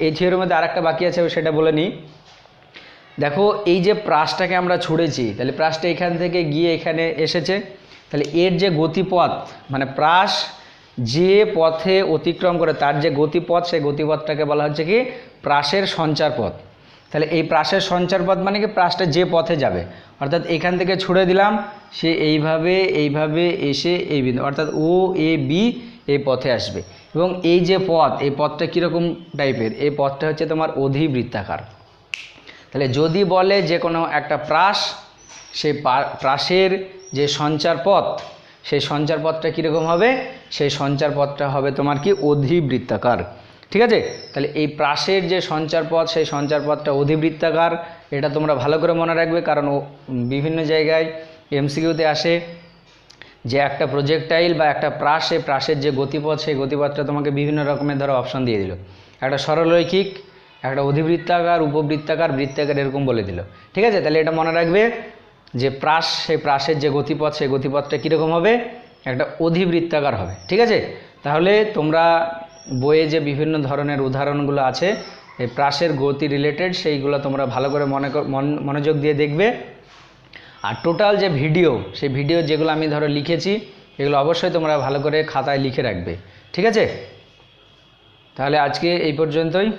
এই থিওরির মধ্যে আরেকটা বাকি আছে, সেটা বলে নিই। দেখো এই যে প্রাসটাকে আমরা ছুড়েছি, তাহলে প্রাসটা এখান থেকে গিয়ে এখানে এসেছে, তাহলে এর যে গতিপথ, মানে প্রাস যে পথে অতিক্রম করে তার যে গতিপথ, সেই গতিপথটাকে বলা হচ্ছে কি? প্রাসের সঞ্চার পথ। তাহলে এই প্রাসের সঞ্চার পথ মানে কি? প্রাসটা যে পথে যাবে, অর্থাৎ এখান থেকে ছুড়ে দিলাম, সে এইভাবে এইভাবে এসে এই বিন্দু, অর্থাৎ ও এ বি এই পথে আসবে। এবং এই যে পথ, এই পথটা কীরকম টাইপের? এই পথটা হচ্ছে তোমার অধিবৃত্তাকার। তাহলে যদি বলে যে কোনো একটা প্রাস, সেই প্রাসের যে সঞ্চার পথ, সেই সঞ্চার পথটা কীরকম হবে? সেই সঞ্চার পথটা হবে তোমার কি? অধিবৃত্তাকার। ঠিক আছে, তাহলে এই প্রাসের যে সঞ্চার পথ, সেই সঞ্চার পথটা অধিবৃত্তাকার। এটা তোমরা ভালো করে মনে রাখবে, কারণ বিভিন্ন জায়গায় এমসিকিউতে আসে যে একটা প্রজেক্টাইল বা একটা প্রাস, সেই প্রাসের যে গতিপথ, সেই গতিপথটা তোমাকে বিভিন্ন রকমের ধরো অপশন দিয়ে দিল, একটা সরলরৈখিক, একটা অধিবৃত্তাকার, উপবৃত্তাকার, বৃত্তাকার, এরকম বলে দিল। ঠিক আছে, তাহলে এটা মনে রাখবে যে প্রাস, সেই প্রাসের যে গতিপথ, সেই গতিপথটা কীরকম হবে? একটা অধিবৃত্তাকার হবে। ঠিক আছে, তাহলে তোমরা বইয়ে যে বিভিন্ন ধরনের উদাহরণগুলো আছে এই প্রাসের গতি রিলেটেড, সেইগুলো তোমরা ভালো করে মনোযোগ দিয়ে দেখবে। আর টোটাল যে ভিডিও, সেই ভিডিও যেগুলো আমি ধরো লিখেছি, এগুলো অবশ্যই তোমরা ভালো করে খাতায় লিখে রাখবে। ঠিক আছে, তাহলে আজকে এই পর্যন্তই।